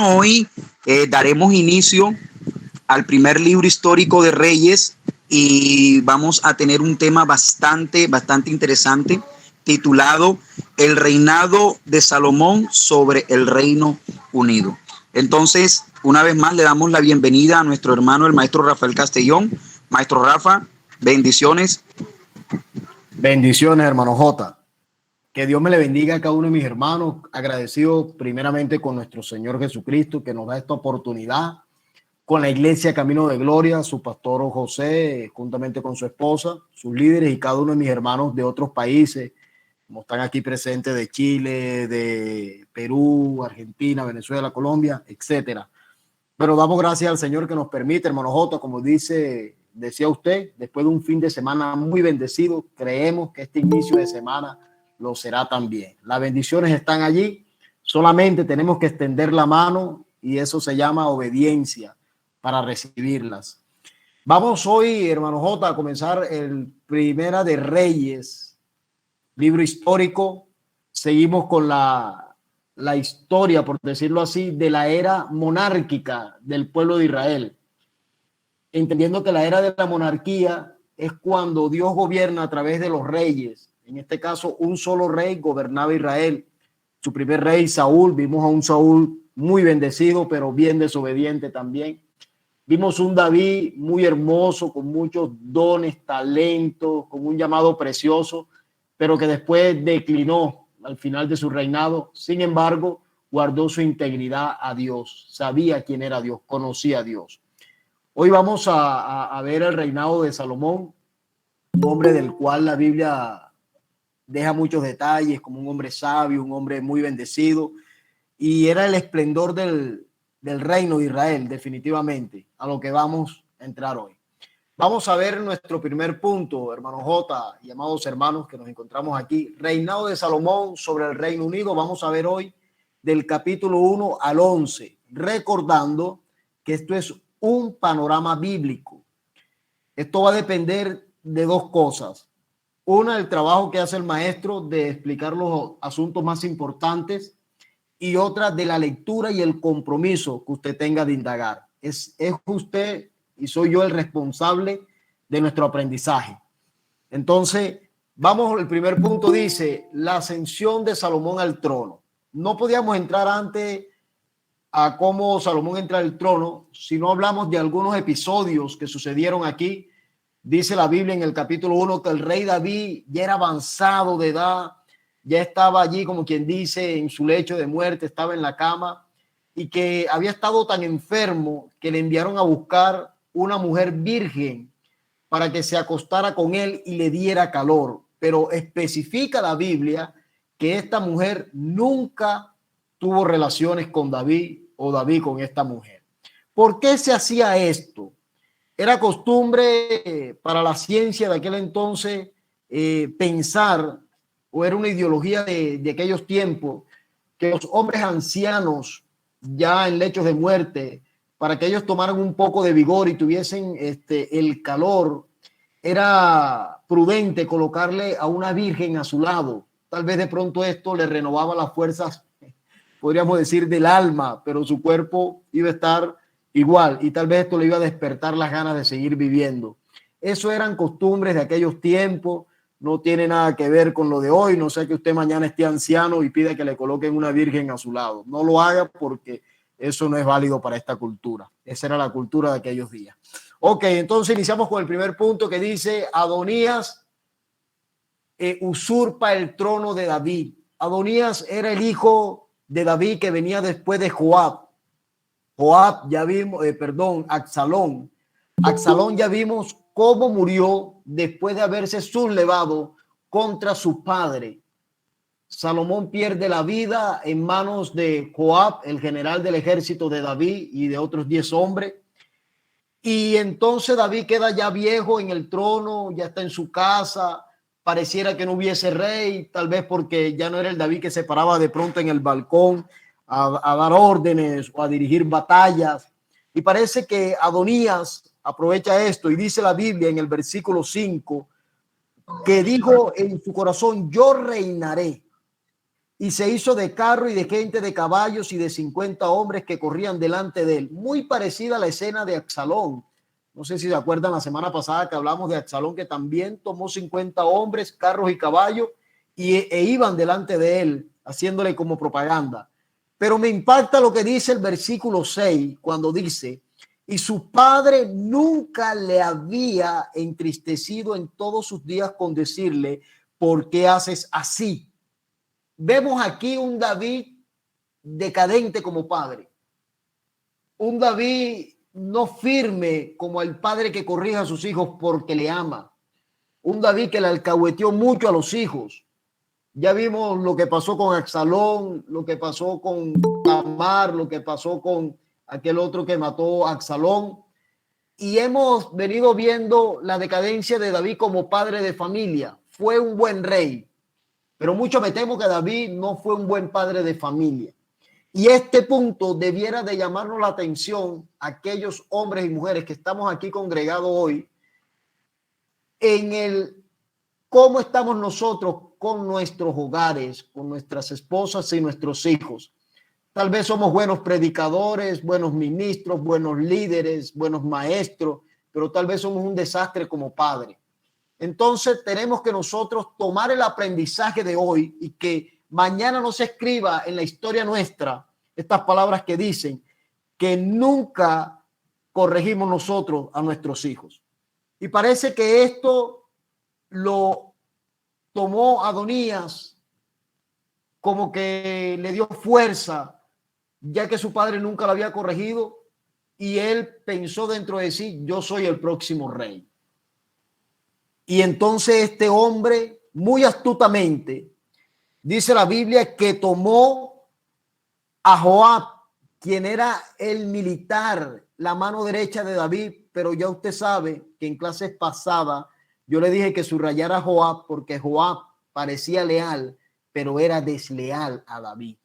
Hoy daremos inicio al primer libro histórico de Reyes y vamos a tener un tema bastante interesante titulado El reinado de Salomón sobre el Reino Unido. Entonces, una vez más le damos la bienvenida a nuestro hermano, el maestro Rafael Castellón. Maestro Rafa, bendiciones. Bendiciones, hermano J. Que Dios me le bendiga a cada uno de mis hermanos. Agradecido primeramente con nuestro Señor Jesucristo que nos da esta oportunidad, con la Iglesia Camino de Gloria, su pastor José, juntamente con su esposa, sus líderes y cada uno de mis hermanos de otros países, como están aquí presentes de Chile, de Perú, Argentina, Venezuela, Colombia, etcétera. Pero damos gracias al Señor que nos permite, hermano J, como decía usted, después de un fin de semana muy bendecido, creemos que este inicio de semana lo será también. Las bendiciones están allí, solamente tenemos que extender la mano y eso se llama obediencia para recibirlas. Vamos hoy, hermano J, a comenzar el Primera de Reyes, libro histórico. Seguimos con la historia, por decirlo así, de la era monárquica del pueblo de Israel. Entendiendo que la era de la monarquía es cuando Dios gobierna a través de los reyes. En este caso, un solo rey gobernaba Israel. Su primer rey, Saúl, vimos a un Saúl muy bendecido, pero bien desobediente también. Vimos un David muy hermoso, con muchos dones, talentos, con un llamado precioso, pero que después declinó al final de su reinado. Sin embargo, guardó su integridad a Dios, sabía quién era Dios, conocía a Dios. Hoy vamos a ver el reinado de Salomón, un hombre del cual la Biblia deja muchos detalles, como un hombre sabio, un hombre muy bendecido, y era el esplendor del reino de Israel, definitivamente, a lo que vamos a entrar hoy. Vamos a ver nuestro primer punto, hermano J y amados hermanos que nos encontramos aquí. Reinado de Salomón sobre el Reino Unido. Vamos a ver hoy del capítulo 1 al 11, recordando que esto es un panorama bíblico. Esto va a depender de dos cosas. Una, el trabajo que hace el maestro de explicar los asuntos más importantes, y otra, de la lectura y el compromiso que usted tenga de indagar. Es usted y soy yo el responsable de nuestro aprendizaje. Entonces, vamos, el primer punto dice, la ascensión de Salomón al trono. No podíamos entrar antes a cómo Salomón entra al trono si no hablamos de algunos episodios que sucedieron aquí. Dice la Biblia en el capítulo 1 que el rey David ya era avanzado de edad, ya estaba allí, como quien dice, en su lecho de muerte, estaba en la cama, y que había estado tan enfermo que le enviaron a buscar una mujer virgen para que se acostara con él y le diera calor. Pero especifica la Biblia que esta mujer nunca tuvo relaciones con David o David con esta mujer. ¿Por qué se hacía esto? Era costumbre para la ciencia de aquel entonces pensar, o era una ideología de aquellos tiempos, que los hombres ancianos ya en lechos de muerte, para que ellos tomaran un poco de vigor y tuviesen el calor, era prudente colocarle a una virgen a su lado. Tal vez de pronto esto le renovaba las fuerzas, podríamos decir, del alma, pero su cuerpo iba a estar igual y tal vez esto le iba a despertar las ganas de seguir viviendo. Eso eran costumbres de aquellos tiempos, no tiene nada que ver con lo de hoy. No sé que usted mañana esté anciano y pida que le coloquen una virgen a su lado. No lo haga porque eso no es válido para esta cultura. Esa era la cultura de aquellos días. Ok, entonces iniciamos con el primer punto que dice Adonías usurpa el trono de David. Adonías era el hijo de David que venía después de Joab. Joab ya vimos, Absalón. Absalón ya vimos cómo murió después de haberse sublevado contra su padre. Salomón pierde la vida en manos de Joab, el general del ejército de David y de otros 10 hombres. Y entonces David queda ya viejo en el trono, ya está en su casa. Pareciera que no hubiese rey, tal vez porque ya no era el David que se paraba de pronto en el balcón a dar órdenes o a dirigir batallas. Y parece que Adonías aprovecha esto y dice la Biblia en el versículo 5 que dijo en su corazón, yo reinaré. y se hizo de carro y de gente, de caballos y de 50 hombres que corrían delante de él. Muy parecida a la escena de Absalón. No sé si se acuerdan la semana pasada que hablamos de Absalón, que también tomó 50 hombres, carros y caballos e iban delante de él, haciéndole como propaganda. Pero me impacta lo que dice el versículo 6, cuando dice: y su padre nunca le había entristecido en todos sus días con decirle, ¿por qué haces así? Vemos aquí un David decadente como padre, un David no firme como el padre que corrige a sus hijos porque le ama, un David que le alcahueteó mucho a los hijos. Ya vimos lo que pasó con Absalón, lo que pasó con Tamar, lo que pasó con aquel otro que mató a Absalón. Y hemos venido viendo la decadencia de David como padre de familia. Fue un buen rey, pero mucho me temo que David no fue un buen padre de familia. Y este punto debiera de llamarnos la atención a aquellos hombres y mujeres que estamos aquí congregados hoy en el cómo estamos nosotros con nuestros hogares, con nuestras esposas y nuestros hijos. Tal vez somos buenos predicadores, buenos ministros, buenos líderes, buenos maestros, pero tal vez somos un desastre como padre. Entonces tenemos que nosotros tomar el aprendizaje de hoy y que mañana no se escriba en la historia nuestra estas palabras que dicen que nunca corregimos nosotros a nuestros hijos. Y parece que esto lo tomó Adonías como que le dio fuerza, ya que su padre nunca lo había corregido, y él pensó dentro de sí: yo soy el próximo rey. Y entonces este hombre, muy astutamente, dice la Biblia que tomó a Joab, quien era el militar, la mano derecha de David, pero ya usted sabe que en clases pasadas yo le dije que subrayara a Joab porque Joab parecía leal, pero era desleal a David.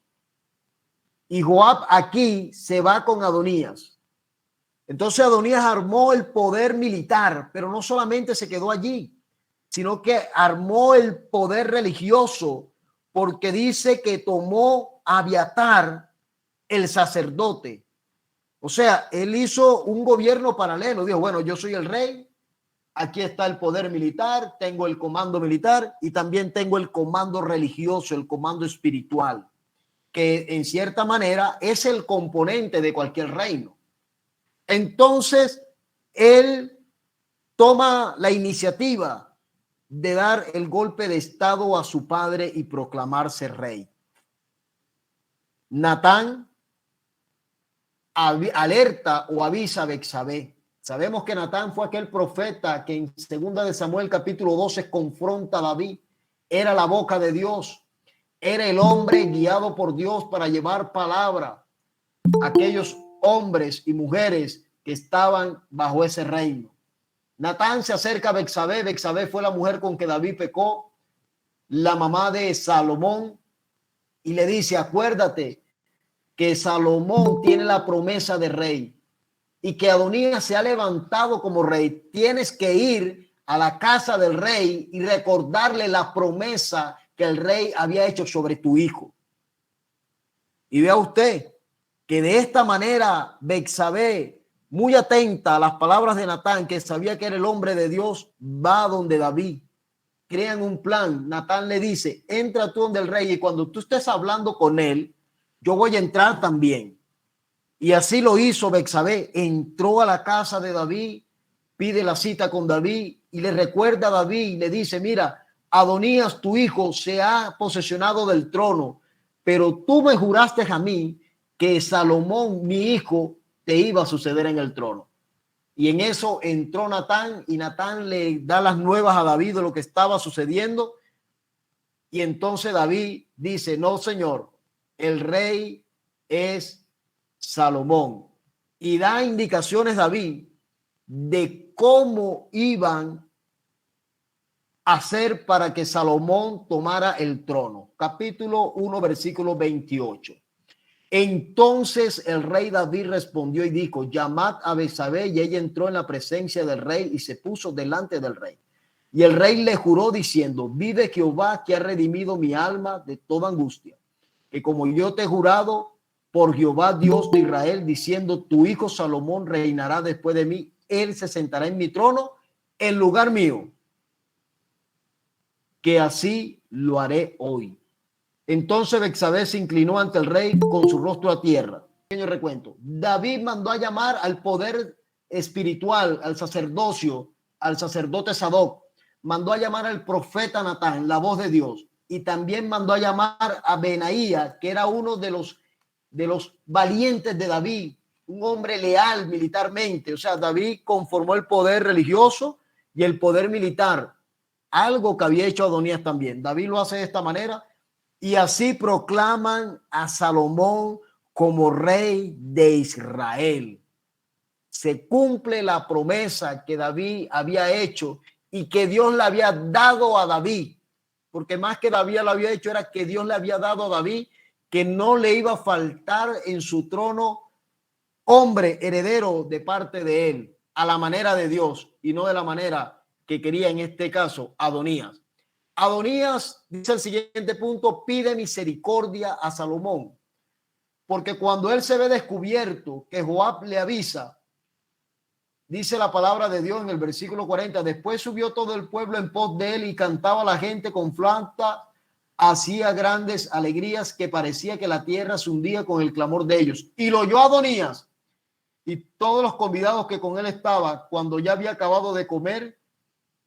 Y Joab aquí se va con Adonías. Entonces Adonías armó el poder militar, pero no solamente se quedó allí, sino que armó el poder religioso, porque dice que tomó a Abiatar, el sacerdote. O sea, él hizo un gobierno paralelo. Dijo: bueno, yo soy el rey, aquí está el poder militar, tengo el comando militar y también tengo el comando religioso, el comando espiritual, que en cierta manera es el componente de cualquier reino. Entonces, él toma la iniciativa de dar el golpe de estado a su padre y proclamarse rey. Natán alerta o avisa a Betsabé. Sabemos que Natán fue aquel profeta que en 2 de Samuel capítulo 12 confronta a David. Era la boca de Dios, era el hombre guiado por Dios para llevar palabra a aquellos hombres y mujeres que estaban bajo ese reino. Natán se acerca a Betsabé. Betsabé fue la mujer con que David pecó, la mamá de Salomón, y le dice: acuérdate que Salomón tiene la promesa de rey y que Adonías se ha levantado como rey. Tienes que ir a la casa del rey y recordarle la promesa que el rey había hecho sobre tu hijo. Y vea usted que de esta manera Betsabé, muy atenta a las palabras de Natán, que sabía que era el hombre de Dios, va donde David. Crean un plan. Natán le dice: entra tú donde el rey y cuando tú estés hablando con él, yo voy a entrar también. Y así lo hizo Betsabé. Entró a la casa de David, pide la cita con David y le recuerda a David y le dice: mira, Adonías, tu hijo, se ha posesionado del trono, pero tú me juraste a mí que Salomón, mi hijo, te iba a suceder en el trono. Y en eso entró Natán y Natán le da las nuevas a David de lo que estaba sucediendo. Y entonces David dice: no, señor, el rey es Salomón. Y da indicaciones David de cómo iban a hacer para que Salomón tomara el trono. Capítulo 1, versículo 28. Entonces el rey David respondió y dijo: llamad a Betsabé. Y ella entró en la presencia del rey y se puso delante del rey. Y el rey le juró diciendo: vive Jehová, que ha redimido mi alma de toda angustia. que como yo te he jurado por Jehová Dios de Israel, diciendo, tu hijo Salomón reinará después de mí, él se sentará en mi trono en lugar mío, que así lo haré hoy. Entonces Betsabé se inclinó ante el rey con su rostro a tierra. Pequeño recuento. David mandó a llamar al poder espiritual, al sacerdocio, al sacerdote Sadoc. Mandó a llamar al profeta Natán, la voz de Dios. Y también mandó a llamar a Benaía, que era uno de los valientes de David, un hombre leal militarmente. O sea, David conformó el poder religioso y el poder militar, algo que había hecho Adonías también. David lo hace de esta manera y así proclaman a Salomón como rey de Israel. Se cumple la promesa que David había hecho y que Dios le había dado a David, porque más que David lo había hecho era que Dios le había dado a David que no le iba a faltar en su trono hombre heredero de parte de él, a la manera de Dios y no de la manera que quería en este caso Adonías. Adonías, dice el siguiente punto, pide misericordia a Salomón, porque cuando él se ve descubierto, que Joab le avisa, dice la palabra de Dios en el versículo 40, después subió todo el pueblo en pos de él y cantaba la gente con flauta, hacía grandes alegrías que parecía que la tierra se hundía con el clamor de ellos. Y lo oyó Adonías y todos los convidados que con él estaban cuando ya había acabado de comer.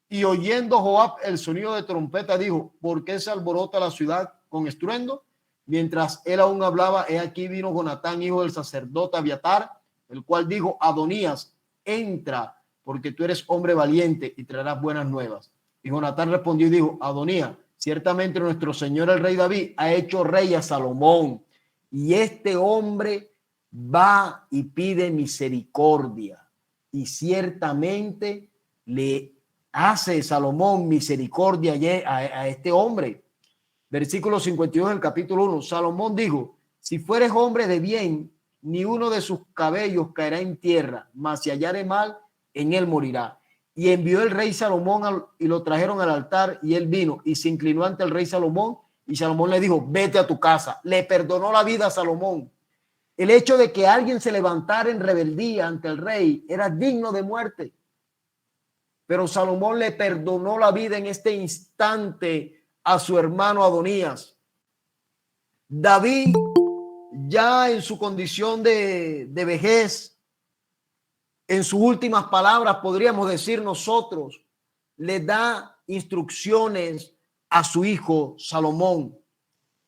Y oyendo Joab el sonido de trompeta, dijo, ¿por qué se alborota la ciudad con estruendo? Mientras él aún hablaba, he aquí vino Jonatán, hijo del sacerdote Abiatar, el cual dijo, Adonías, entra, porque tú eres hombre valiente y traerás buenas nuevas. Y Jonatán respondió y dijo, Adonías, ciertamente nuestro señor el rey David ha hecho rey a Salomón, y este hombre va y pide misericordia, y ciertamente le hace Salomón misericordia a este hombre. Versículo 52 del capítulo 1. Salomón dijo, si fueres hombre de bien, ni uno de sus cabellos caerá en tierra, mas si hallare mal, en él morirá. Y envió el rey Salomón y lo trajeron al altar y él vino y se inclinó ante el rey Salomón y Salomón le dijo, vete a tu casa. Le perdonó la vida a Salomón. El hecho de que alguien se levantara en rebeldía ante el rey era digno de muerte. Pero Salomón le perdonó la vida en este instante a su hermano Adonías. David, ya en su condición de vejez, en sus últimas palabras, podríamos decir nosotros, le da instrucciones a su hijo Salomón.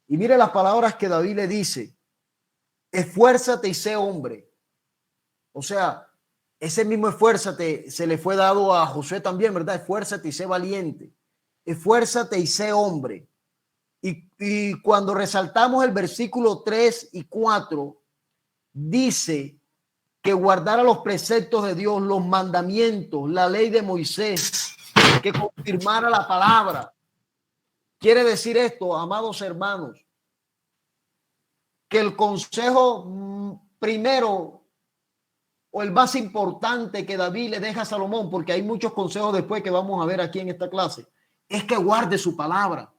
Y mire las palabras que David le dice, esfuérzate y sé hombre. O sea, ese mismo esfuérzate se le fue dado a Josué también, ¿verdad? Esfuérzate y sé valiente. Esfuérzate y sé hombre. Y cuando resaltamos el versículo 3 y 4, dice que guardara los preceptos de Dios, los mandamientos, la ley de Moisés, que confirmara la palabra. Quiere decir esto, amados hermanos, que el consejo primero o el más importante que David le deja a Salomón, porque hay muchos consejos después que vamos a ver aquí en esta clase, es que guarde su palabra,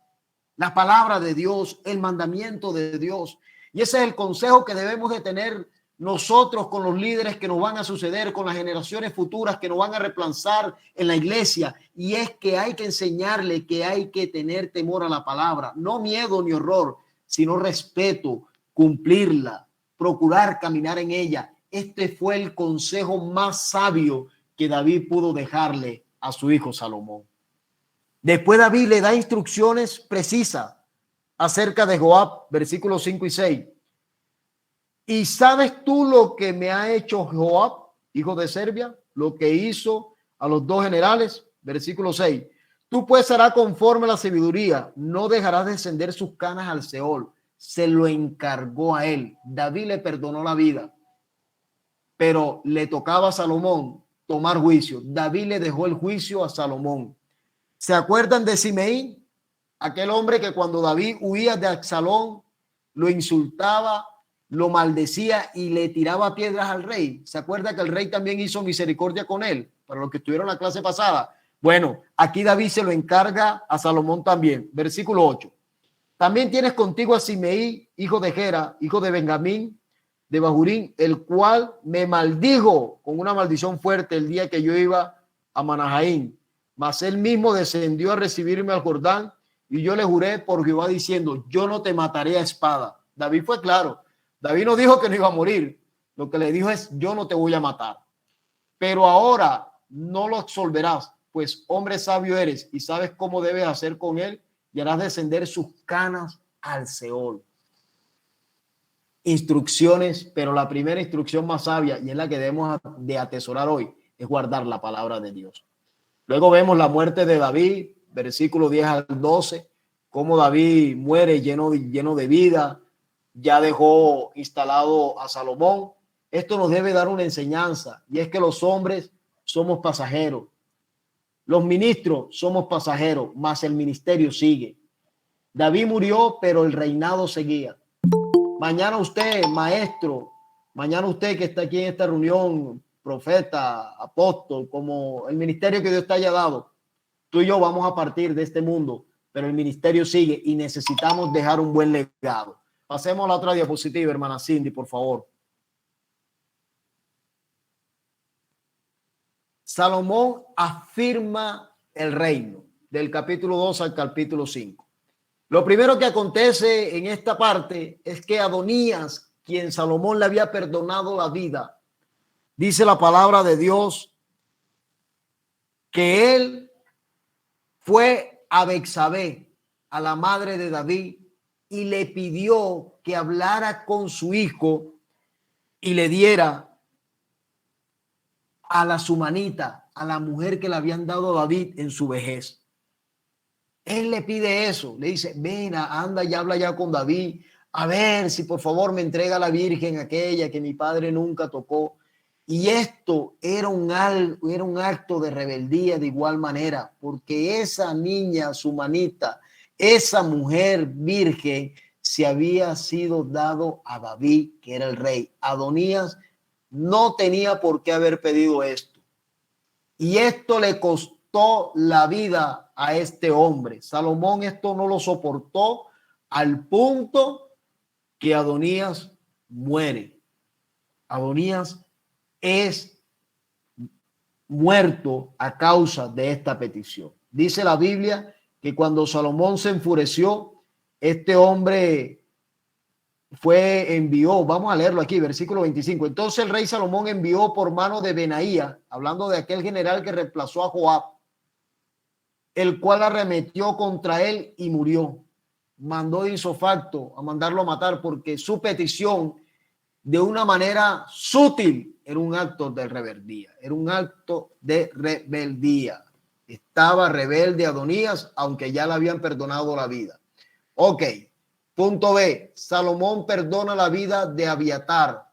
la palabra de Dios, el mandamiento de Dios. Y ese es el consejo que debemos de tener nosotros con los líderes que nos van a suceder, con las generaciones futuras que nos van a reemplazar en la iglesia. Y es que hay que enseñarle que hay que tener temor a la palabra, no miedo ni horror, sino respeto, cumplirla, procurar caminar en ella. Este fue el consejo más sabio que David pudo dejarle a su hijo Salomón. Después David le da instrucciones precisas acerca de Joab, versículos 5 y 6. ¿Y sabes tú lo que me ha hecho Joab, hijo de Serbia? Lo que hizo a los dos generales, versículo 6. Tú pues harás conforme a la sabiduría, no dejarás descender sus canas al Seol. Se lo encargó a él. David le perdonó la vida, pero le tocaba a Salomón tomar juicio. David le dejó el juicio a Salomón. ¿Se acuerdan de Simeí? Aquel hombre que cuando David huía de Absalón lo insultaba, lo maldecía y le tiraba piedras al rey. ¿Se acuerda que el rey también hizo misericordia con él? Para los que estuvieron en la clase pasada. Bueno, aquí David se lo encarga a Salomón también. Versículo 8. También tienes contigo a Simeí, hijo de Gera, hijo de Benjamín, de Bahurín, el cual me maldijo con una maldición fuerte el día que yo iba a Manahaín. Mas él mismo descendió a recibirme al Jordán y yo le juré por Jehová diciendo, yo no te mataré a espada. David fue claro. David no dijo que no iba a morir. Lo que le dijo es, yo no te voy a matar. Pero ahora no lo absolverás, pues hombre sabio eres y sabes cómo debes hacer con él y harás descender sus canas al Seol. Instrucciones, pero la primera instrucción más sabia y es la que debemos de atesorar hoy es guardar la palabra de Dios. Luego vemos la muerte de David, versículo 10 al 12, cómo David muere lleno de vida, ya dejó instalado a Salomón. Esto nos debe dar una enseñanza y es que los hombres somos pasajeros. Los ministros somos pasajeros, mas el ministerio sigue. David murió, pero el reinado seguía. Mañana usted, maestro, mañana usted que está aquí en esta reunión, profeta, apóstol, como el ministerio que Dios te haya dado, tú y yo vamos a partir de este mundo, pero el ministerio sigue y necesitamos dejar un buen legado. Pasemos a la otra diapositiva, hermana Cindy, por favor. Salomón afirma el reino del capítulo 2 al capítulo 5. Lo primero que acontece en esta parte es que Adonías, quien Salomón le había perdonado la vida, dice la palabra de Dios que él fue a Betsabé, a la madre de David, y le pidió que hablara con su hijo y le diera a la sumanita, a la mujer que le habían dado a David en su vejez. Él le pide eso, le dice, ven, anda y habla ya con David, a ver si por favor me entrega a la virgen aquella que mi padre nunca tocó. Y esto era un acto de rebeldía de igual manera, porque esa niña, su manita, esa mujer virgen, se había sido dado a David, que era el rey. Adonías no tenía por qué haber pedido esto. Y esto le costó la vida a este hombre. Salomón esto no lo soportó al punto que Adonías muere. Adonías es muerto a causa de esta petición. Dice la Biblia que cuando Salomón se enfureció, este hombre envió, vamos a leerlo aquí, versículo 25. Entonces el rey Salomón envió por mano de Benaía, hablando de aquel general que reemplazó a Joab, el cual arremetió contra él y murió. Mandó de isofacto a mandarlo a matar porque su petición de una manera sutil era un acto de rebeldía, era un acto de rebeldía. Estaba rebelde Adonías, aunque ya le habían perdonado la vida. Ok, punto B, Salomón perdona la vida de Abiatar.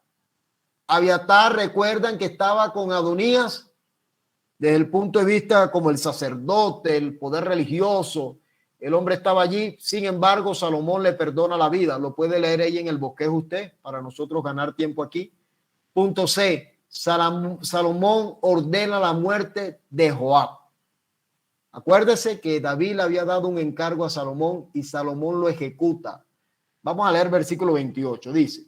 Abiatar, recuerdan que estaba con Adonías desde el punto de vista como el sacerdote, el poder religioso. El hombre estaba allí, sin embargo, Salomón le perdona la vida. Lo puede leer ahí en el bosquejo usted, para nosotros ganar tiempo aquí. Punto C, Salomón ordena la muerte de Joab. Acuérdese que David le había dado un encargo a Salomón y Salomón lo ejecuta. Vamos a leer versículo 28, dice.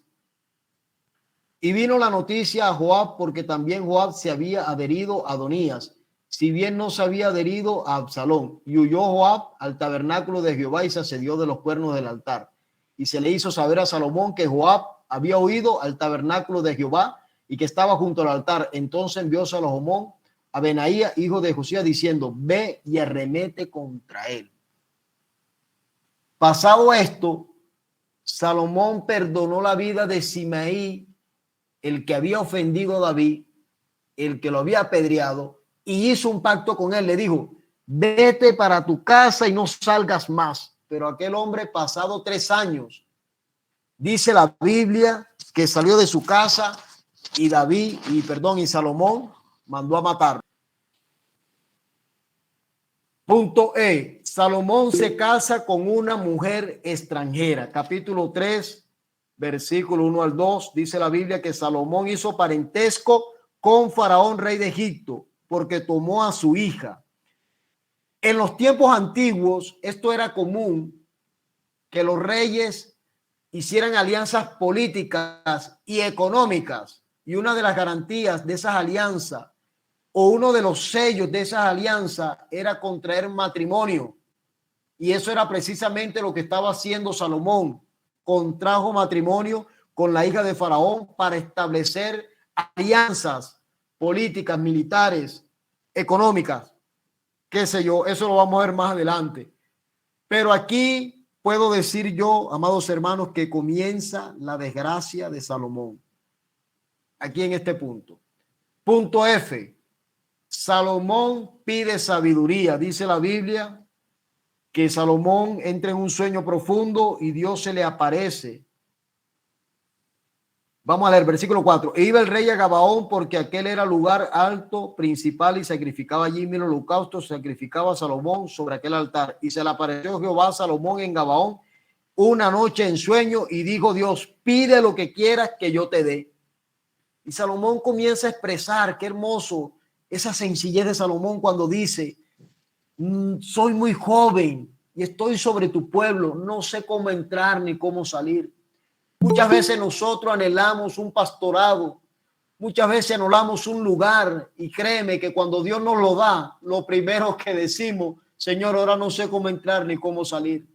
Y vino la noticia a Joab porque también Joab se había adherido a Adonías, si bien no se había adherido a Absalón. Y huyó Joab al tabernáculo de Jehová y se asedió de los cuernos del altar. Y se le hizo saber a Salomón que Joab había huido al tabernáculo de Jehová y que estaba junto al altar. Entonces envió Salomón a Benaía, hijo de Josías, diciendo, ve y arremete contra él. Pasado esto, Salomón perdonó la vida de Simeí, el que había ofendido a David, el que lo había apedreado, y hizo un pacto con él. Le dijo, vete para tu casa y no salgas más. Pero aquel hombre, pasado 3 años, dice la Biblia que salió de su casa y y Salomón mandó a matar. Punto E. Salomón se casa con una mujer extranjera. Capítulo 3, versículo 1 al 2. Dice la Biblia que Salomón hizo parentesco con Faraón, rey de Egipto, porque tomó a su hija. En los tiempos antiguos, esto era común, que los reyes hicieran alianzas políticas y económicas. Y una de las garantías de esas alianzas, o uno de los sellos de esas alianzas, era contraer matrimonio. Y eso era precisamente lo que estaba haciendo Salomón. Contrajo matrimonio con la hija de Faraón para establecer alianzas políticas, militares, económicas, qué sé yo. Eso lo vamos a ver más adelante. Pero aquí puedo decir yo, amados hermanos, que comienza la desgracia de Salomón. Aquí en este punto. Punto F. Salomón pide sabiduría. Dice la Biblia que Salomón entra en un sueño profundo y Dios se le aparece. Vamos a leer versículo 4. E iba el rey a Gabaón porque aquel era lugar alto, principal, y sacrificaba allí 1000 holocaustos, sacrificaba a Salomón sobre aquel altar. Y se le apareció Jehová a Salomón en Gabaón una noche en sueño y dijo Dios, pide lo que quieras que yo te dé. Y Salomón comienza a expresar, qué hermoso, esa sencillez de Salomón cuando dice, soy muy joven y estoy sobre tu pueblo, no sé cómo entrar ni cómo salir. Muchas veces nosotros anhelamos un pastorado, muchas veces anhelamos un lugar y créeme que cuando Dios nos lo da, lo primero que decimos, Señor, ahora no sé cómo entrar ni cómo salir.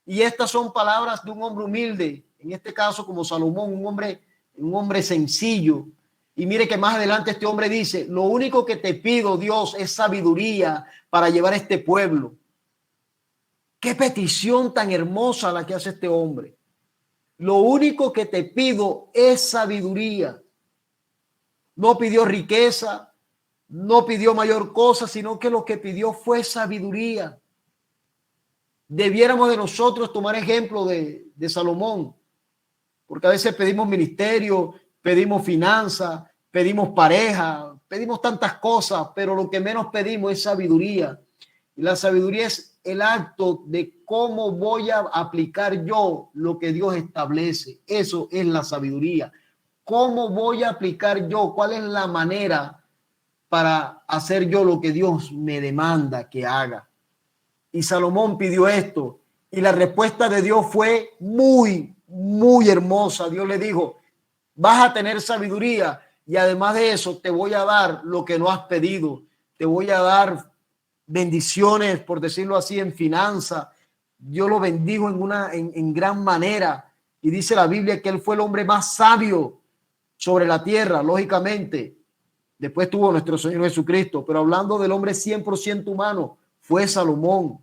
Y estas son palabras de un hombre humilde, en este caso como Salomón, un hombre sencillo. Y mire que más adelante este hombre dice, lo único que te pido, Dios, es sabiduría para llevar a este pueblo. Qué petición tan hermosa la que hace este hombre. Lo único que te pido es sabiduría. No pidió riqueza, no pidió mayor cosa, sino que lo que pidió fue sabiduría. Debiéramos de nosotros tomar ejemplo de Salomón, porque a veces pedimos ministerio, pedimos finanzas, pedimos pareja, pedimos tantas cosas, pero lo que menos pedimos es sabiduría. Y la sabiduría es el acto de cómo voy a aplicar yo lo que Dios establece. Eso es la sabiduría. ¿Cómo voy a aplicar yo? ¿Cuál es la manera para hacer yo lo que Dios me demanda que haga? Y Salomón pidió esto y la respuesta de Dios fue muy, muy hermosa. Dios le dijo, vas a tener sabiduría y además de eso te voy a dar lo que no has pedido. Te voy a dar bendiciones, por decirlo así, en finanzas. Yo lo bendigo en gran manera. Y dice la Biblia que él fue el hombre más sabio sobre la tierra, lógicamente. Después tuvo nuestro Señor Jesucristo, pero hablando del hombre 100% humano, fue Salomón.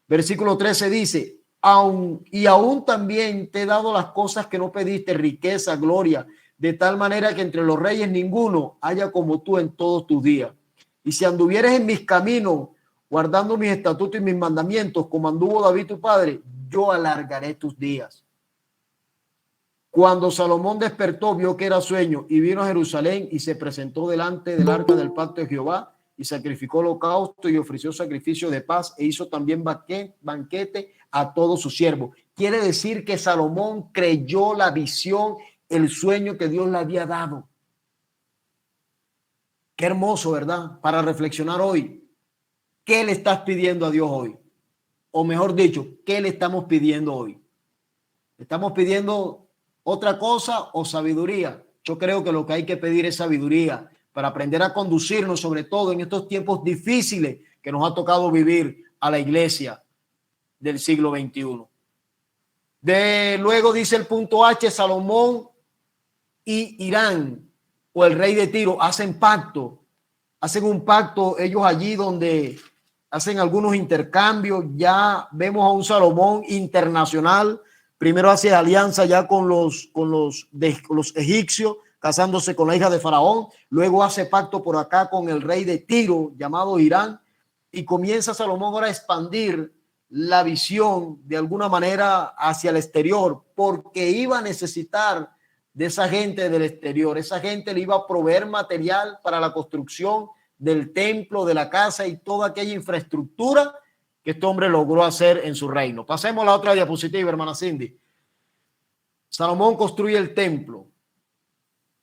Versículo 13 dice, aún también te he dado las cosas que no pediste, riqueza, gloria, de tal manera que entre los reyes ninguno haya como tú en todos tus días. Y si anduvieres en mis caminos, guardando mis estatutos y mis mandamientos, como anduvo David tu padre, yo alargaré tus días. Cuando Salomón despertó, vio que era sueño y vino a Jerusalén y se presentó delante del arca del pacto de Jehová y sacrificó holocausto y ofreció sacrificio de paz e hizo también banquete a todos sus siervos. Quiere decir que Salomón creyó la visión, el sueño que Dios le había dado. Qué hermoso, ¿verdad? Para reflexionar hoy. ¿Qué le estás pidiendo a Dios hoy? O mejor dicho, ¿qué le estamos pidiendo hoy? ¿Estamos pidiendo otra cosa o sabiduría? Yo creo que lo que hay que pedir es sabiduría para aprender a conducirnos, sobre todo en estos tiempos difíciles que nos ha tocado vivir a la iglesia del siglo XXI. Luego dice el punto H, Salomón y Irán, o el rey de Tiro, hacen un pacto ellos allí donde hacen algunos intercambios. Ya vemos a un Salomón internacional. Primero hace alianza ya con los egipcios, casándose con la hija de Faraón. Luego hace pacto por acá con el rey de Tiro, llamado Irán. Y comienza Salomón ahora a expandir la visión de alguna manera hacia el exterior, porque iba a necesitar de esa gente del exterior. Esa gente le iba a proveer material para la construcción del templo, de la casa y toda aquella infraestructura que este hombre logró hacer en su reino. Pasemos a la otra diapositiva, hermana Cindy. Salomón construye el templo.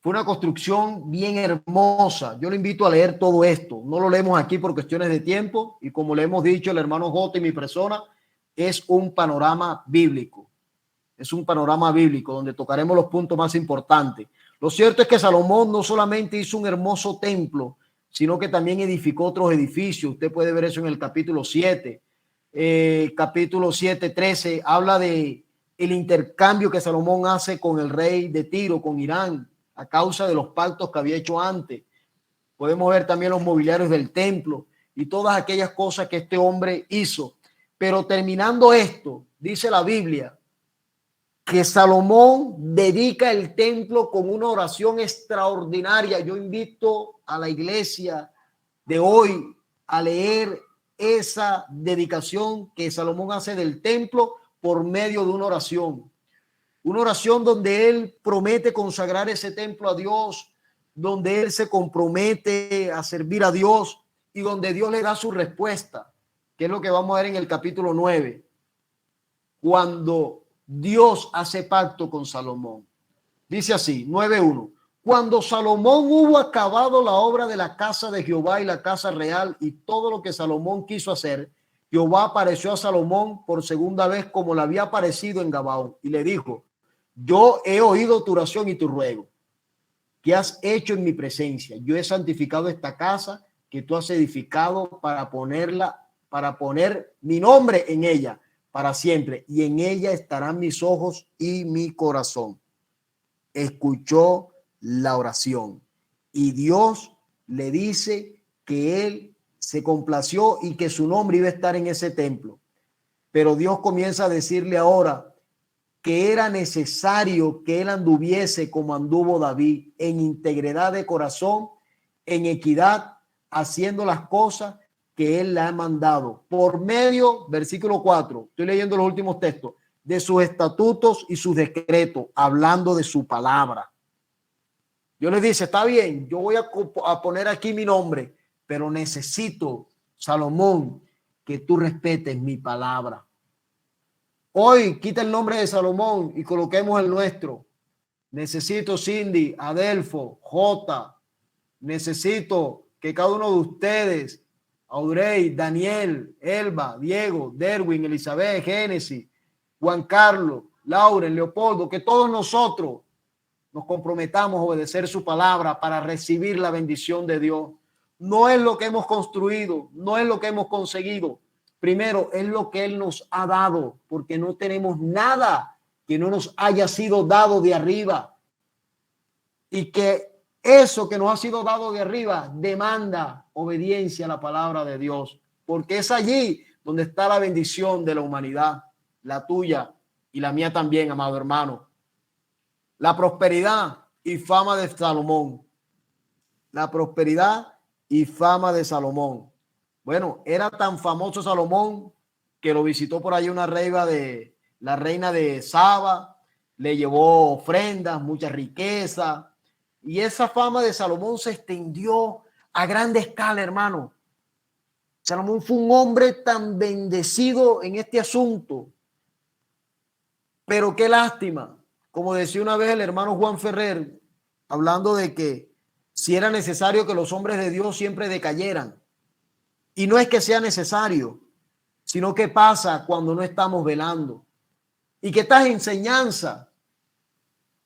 Fue una construcción bien hermosa. Yo le invito a leer todo esto. No lo leemos aquí por cuestiones de tiempo y como le hemos dicho el hermano J y mi persona, es un panorama bíblico. Es un panorama bíblico donde tocaremos los puntos más importantes. Lo cierto es que Salomón no solamente hizo un hermoso templo, sino que también edificó otros edificios. Usted puede ver eso en el capítulo 7. Capítulo 7, 13, habla de el intercambio que Salomón hace con el rey de Tiro, con Irán, a causa de los pactos que había hecho antes. Podemos ver también los mobiliarios del templo y todas aquellas cosas que este hombre hizo. Pero terminando esto, dice la Biblia, que Salomón dedica el templo con una oración extraordinaria. Yo invito a la iglesia de hoy a leer esa dedicación que Salomón hace del templo por medio de una oración donde él promete consagrar ese templo a Dios, donde él se compromete a servir a Dios y donde Dios le da su respuesta, que es lo que vamos a ver en el capítulo 9, cuando Dios hace pacto con Salomón. Dice así, 9:1. Cuando Salomón hubo acabado la obra de la casa de Jehová y la casa real y todo lo que Salomón quiso hacer, Jehová apareció a Salomón por segunda vez como le había aparecido en Gabaón y le dijo: yo he oído tu oración y tu ruego que has hecho en mi presencia. Yo he santificado esta casa que tú has edificado para poner mi nombre en ella para siempre, y en ella estarán mis ojos y mi corazón. Escuchó la oración y Dios le dice que él se complació y que su nombre iba a estar en ese templo. Pero Dios comienza a decirle ahora que era necesario que él anduviese como anduvo David, en integridad de corazón, en equidad, haciendo las cosas que él le ha mandado por medio, versículo 4, estoy leyendo los últimos textos, de sus estatutos y sus decretos, hablando de su palabra. Dios le dice: está bien, yo voy a poner aquí mi nombre, pero necesito, Salomón, que tú respetes mi palabra. Hoy quita el nombre de Salomón y coloquemos el nuestro. Necesito, Cindy, Adelfo, J. Necesito que cada uno de ustedes, Audrey, Daniel, Elba, Diego, Derwin, Elizabeth, Génesis, Juan Carlos, Lauren, Leopoldo, que todos nosotros nos comprometamos a obedecer su palabra para recibir la bendición de Dios. No es lo que hemos construido, no es lo que hemos conseguido. Primero, es lo que Él nos ha dado, porque no tenemos nada que no nos haya sido dado de arriba. Y que eso que nos ha sido dado de arriba demanda obediencia a la palabra de Dios, porque es allí donde está la bendición de la humanidad, la tuya y la mía también, amado hermano. La prosperidad y fama de Salomón. La prosperidad y fama de Salomón. Bueno, era tan famoso Salomón que lo visitó por ahí una reina de Saba, le llevó ofrendas, mucha riqueza, y esa fama de Salomón se extendió a grande escala, hermano. Salomón fue un hombre tan bendecido en este asunto, pero qué lástima, como decía una vez el hermano Juan Ferrer, hablando de que si era necesario que los hombres de Dios siempre decayeran. Y no es que sea necesario, sino que pasa cuando no estamos velando. Y que estas enseñanzas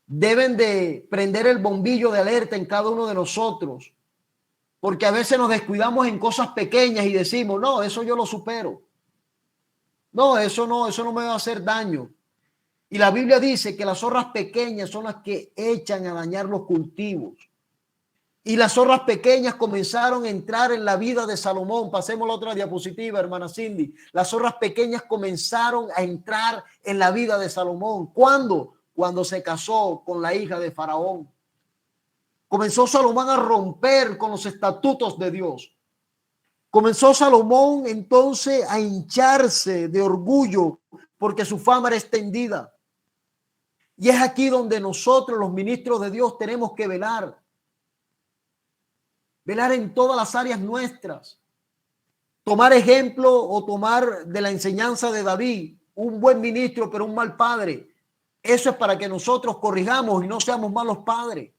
deben de prender el bombillo de alerta en cada uno de nosotros. Porque a veces nos descuidamos en cosas pequeñas y decimos: no, eso yo lo supero. No, eso no me va a hacer daño. Y la Biblia dice que las zorras pequeñas son las que echan a dañar los cultivos. Y las zorras pequeñas comenzaron a entrar en la vida de Salomón. Pasemos la otra diapositiva, hermana Cindy. Las zorras pequeñas comenzaron a entrar en la vida de Salomón. ¿Cuándo? Cuando se casó con la hija de Faraón. Comenzó Salomón a romper con los estatutos de Dios. Comenzó Salomón entonces a hincharse de orgullo porque su fama era extendida. Y es aquí donde nosotros, los ministros de Dios, tenemos que velar. Velar en todas las áreas nuestras. Tomar ejemplo o tomar de la enseñanza de David, un buen ministro pero un mal padre. Eso es para que nosotros corrijamos y no seamos malos padres.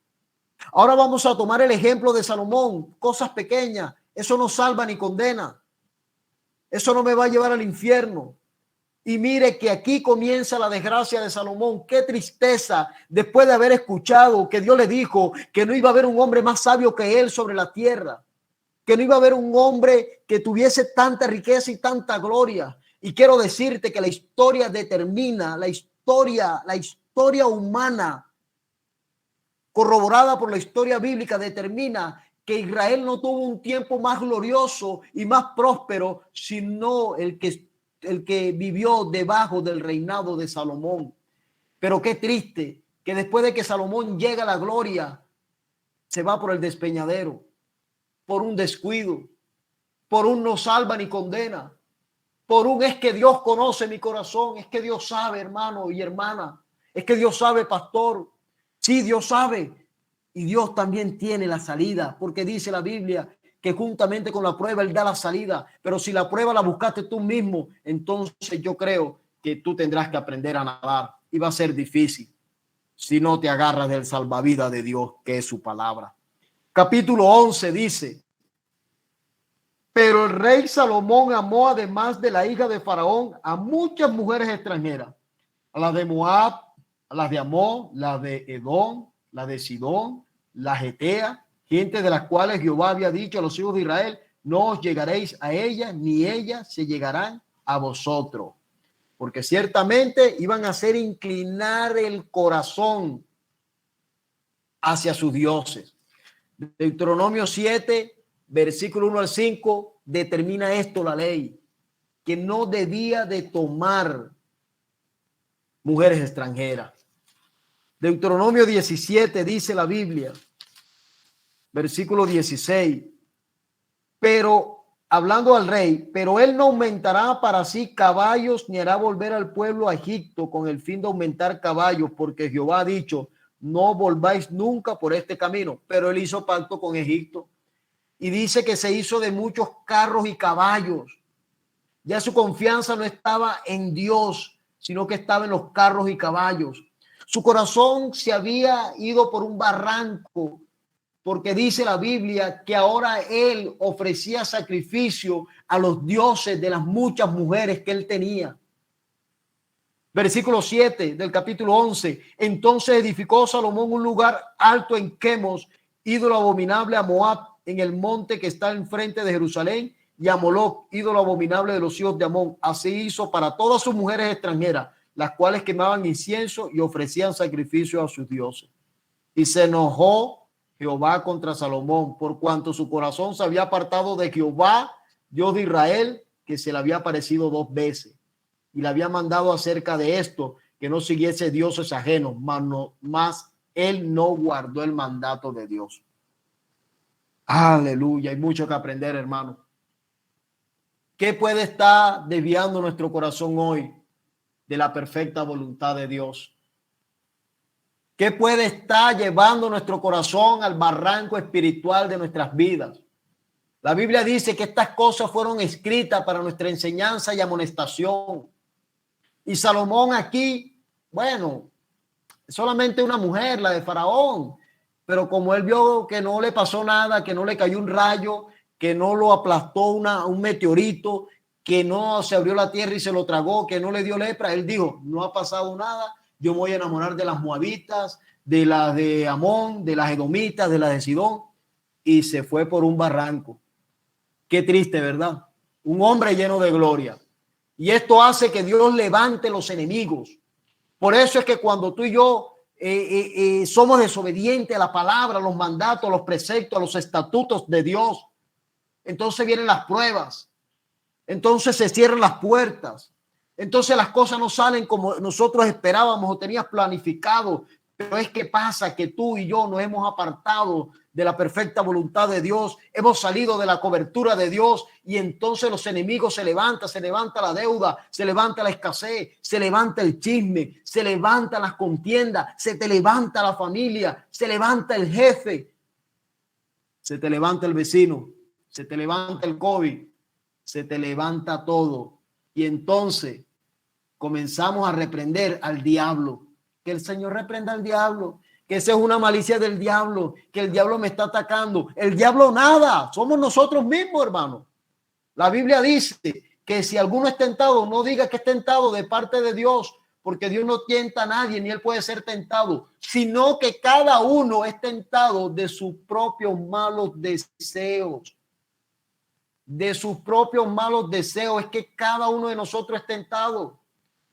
Ahora vamos a tomar el ejemplo de Salomón, cosas pequeñas. Eso no salva ni condena. Eso no me va a llevar al infierno. Y mire que aquí comienza la desgracia de Salomón. Qué tristeza después de haber escuchado que Dios le dijo que no iba a haber un hombre más sabio que él sobre la tierra, que no iba a haber un hombre que tuviese tanta riqueza y tanta gloria. Y quiero decirte que la historia determina, la historia humana, corroborada por la historia bíblica, determina que Israel no tuvo un tiempo más glorioso y más próspero, sino el que vivió debajo del reinado de Salomón. Pero qué triste que después de que Salomón llega a la gloria, se va por el despeñadero, por un descuido, por un no salva ni condena, por un es que Dios conoce mi corazón, es que Dios sabe, hermano y hermana, es que Dios sabe, pastor. Sí, Dios sabe, y Dios también tiene la salida, porque dice la Biblia que juntamente con la prueba Él da la salida. Pero si la prueba la buscaste tú mismo, entonces yo creo que tú tendrás que aprender a nadar y va a ser difícil si no te agarras del salvavidas de Dios, que es su palabra. Capítulo 11 dice: pero el rey Salomón amó, además de la hija de Faraón, a muchas mujeres extranjeras, a las de Moab, a las de Amón, las de Edom, la de Sidón, la Getea, gente de las cuales Jehová había dicho a los hijos de Israel: no os llegaréis a ellas, ni ellas se llegarán a vosotros, porque ciertamente iban a hacer inclinar el corazón hacia sus dioses. Deuteronomio 7, versículo 1 al 5, determina esto la ley, que no debía de tomar mujeres extranjeras. Deuteronomio 17 dice la Biblia, versículo 16, pero hablando al rey, pero él no aumentará para sí caballos, ni hará volver al pueblo a Egipto con el fin de aumentar caballos, porque Jehová ha dicho: no volváis nunca por este camino. Pero él hizo pacto con Egipto y dice que se hizo de muchos carros y caballos. Ya su confianza no estaba en Dios, sino que estaba en los carros y caballos. Su corazón se había ido por un barranco, porque dice la Biblia que ahora él ofrecía sacrificio a los dioses de las muchas mujeres que él tenía. Versículo 7 del capítulo 11. Entonces edificó Salomón un lugar alto en Quemos, ídolo abominable a Moab, en el monte que está enfrente de Jerusalén, y a Moloc, ídolo abominable de los hijos de Amón. Así hizo para todas sus mujeres extranjeras, las cuales quemaban incienso y ofrecían sacrificio a sus dioses. Y se enojó Jehová contra Salomón, por cuanto su corazón se había apartado de Jehová, Dios de Israel, que se le había aparecido 2 veces. Y le había mandado acerca de esto, que no siguiese dioses ajenos, mas él no guardó el mandato de Dios. Aleluya, hay mucho que aprender, hermano. ¿Qué puede estar desviando nuestro corazón hoy de la perfecta voluntad de Dios? ¿Qué puede estar llevando nuestro corazón al barranco espiritual de nuestras vidas? La Biblia dice que estas cosas fueron escritas para nuestra enseñanza y amonestación. Y Salomón aquí, bueno, solamente una mujer, la de Faraón, pero como él vio que no le pasó nada, que no le cayó un rayo, que no lo aplastó un meteorito, que no se abrió la tierra y se lo tragó, que no le dio lepra, él dijo: no ha pasado nada, yo me voy a enamorar de las moabitas, de las de Amón, de las edomitas, de las de Sidón, y se fue por un barranco. Qué triste, ¿verdad? Un hombre lleno de gloria. Y esto hace que Dios levante los enemigos. Por eso es que cuando tú y yo somos desobedientes a la palabra, a los mandatos, a los preceptos, a los estatutos de Dios, entonces vienen las pruebas, entonces se cierran las puertas, entonces las cosas no salen como nosotros esperábamos o tenías planificado. Pero es que pasa que tú y yo nos hemos apartado de la perfecta voluntad de Dios, hemos salido de la cobertura de Dios, y entonces los enemigos se levanta la deuda, se levanta la escasez, se levanta el chisme, se levantan las contiendas, se te levanta la familia, se levanta el jefe, se te levanta el vecino, se te levanta el COVID, se te levanta todo. Y entonces comenzamos a reprender al diablo. Que el Señor reprenda al diablo, que esa es una malicia del diablo, que el diablo me está atacando. El diablo nada, somos nosotros mismos, hermano. La Biblia dice que si alguno es tentado, no diga que es tentado de parte de Dios, porque Dios no tienta a nadie, ni él puede ser tentado, sino que cada uno es tentado de sus propios malos deseos. De sus propios malos deseos. Es que cada uno de nosotros es tentado.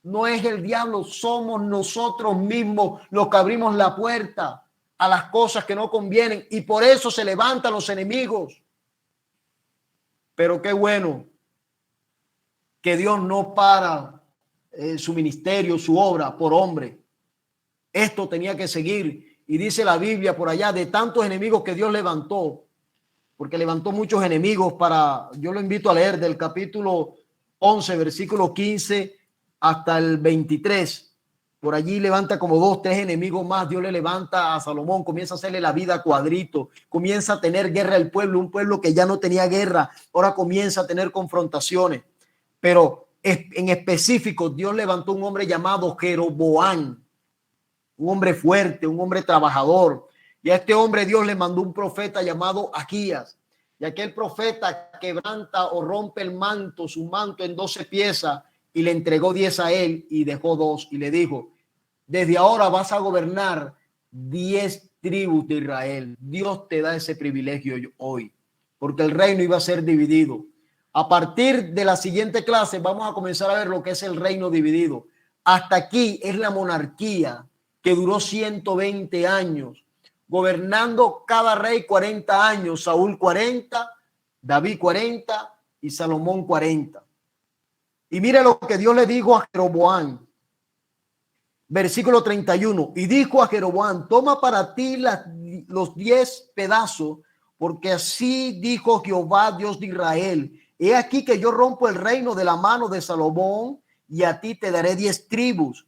No es el diablo, somos nosotros mismos los que abrimos la puerta a las cosas que no convienen, y por eso se levantan los enemigos. Pero qué bueno que Dios no para su ministerio, su obra por hombre. Esto tenía que seguir, y dice la Biblia por allá de tantos enemigos que Dios levantó, porque levantó muchos enemigos yo lo invito a leer del capítulo 11, versículo 15 hasta el 23. Por allí levanta como 2, 3 enemigos más. Dios le levanta a Salomón, comienza a hacerle la vida a cuadrito, comienza a tener guerra el pueblo, un pueblo que ya no tenía guerra, ahora comienza a tener confrontaciones. Pero en específico, Dios levantó un hombre llamado Jeroboam, un hombre fuerte, un hombre trabajador. Y a este hombre Dios le mandó un profeta llamado Ahías. Y aquel profeta quebranta o rompe el manto, su manto en 12 piezas, y le entregó 10 a él y dejó 2. Y le dijo: desde ahora vas a gobernar 10 tribus de Israel. Dios te da ese privilegio hoy, porque el reino iba a ser dividido. A partir de la siguiente clase vamos a comenzar a ver lo que es el reino dividido. Hasta aquí es la monarquía, que duró 120 años, gobernando cada rey 40 años, Saúl 40, David 40 y Salomón 40. Y mire lo que Dios le dijo a Jeroboam, versículo 31. Y dijo a Jeroboam: toma para ti los 10 pedazos, porque así dijo Jehová, Dios de Israel: he aquí que yo rompo el reino de la mano de Salomón, y a ti te daré 10 tribus.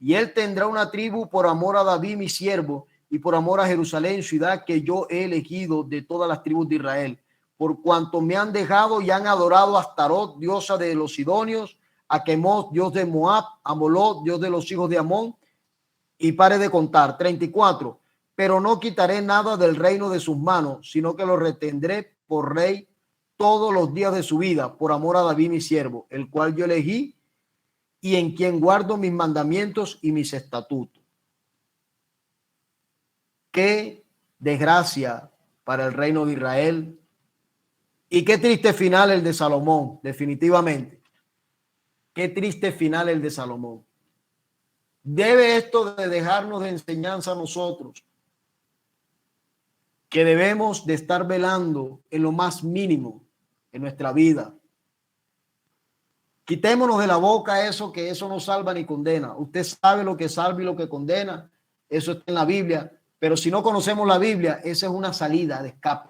Y él tendrá una tribu por amor a David mi siervo, y por amor a Jerusalén, ciudad que yo he elegido de todas las tribus de Israel, por cuanto me han dejado y han adorado a Astarot, diosa de los sidonios, a Quemós, dios de Moab, a Molot, dios de los hijos de Amón, y pare de contar. 34. Pero no quitaré nada del reino de sus manos, sino que lo retendré por rey todos los días de su vida, por amor a David mi siervo, el cual yo elegí, y en quien guardo mis mandamientos y mis estatutos. Qué desgracia para el reino de Israel, y qué triste final el de Salomón, definitivamente. Qué triste final el de Salomón. Debe esto de dejarnos de enseñanza a nosotros, que debemos de estar velando en lo más mínimo en nuestra vida. Quitémonos de la boca eso, que eso no salva ni condena. Usted sabe lo que salva y lo que condena. Eso está en la Biblia. Pero si no conocemos la Biblia, esa es una salida de escape.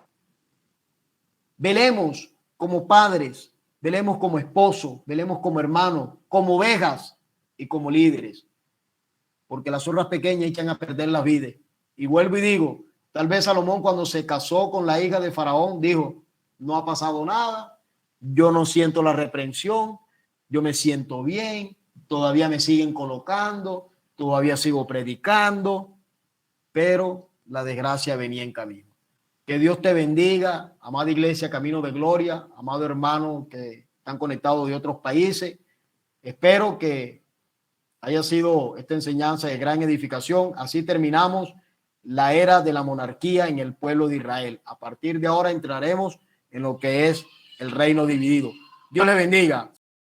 Velemos como padres, velemos como esposos, velemos como hermanos, como ovejas y como líderes. Porque las zorras pequeñas echan a perder la vida. Y vuelvo y digo, tal vez Salomón, cuando se casó con la hija de Faraón, dijo: no ha pasado nada, yo no siento la reprensión, yo me siento bien, todavía me siguen colocando, todavía sigo predicando, pero la desgracia venía en camino. Que Dios te bendiga, amada iglesia Camino de Gloria, amado hermano que están conectados de otros países. Espero que haya sido esta enseñanza de gran edificación. Así terminamos la era de la monarquía en el pueblo de Israel. A partir de ahora entraremos en lo que es el reino dividido. Dios le bendiga.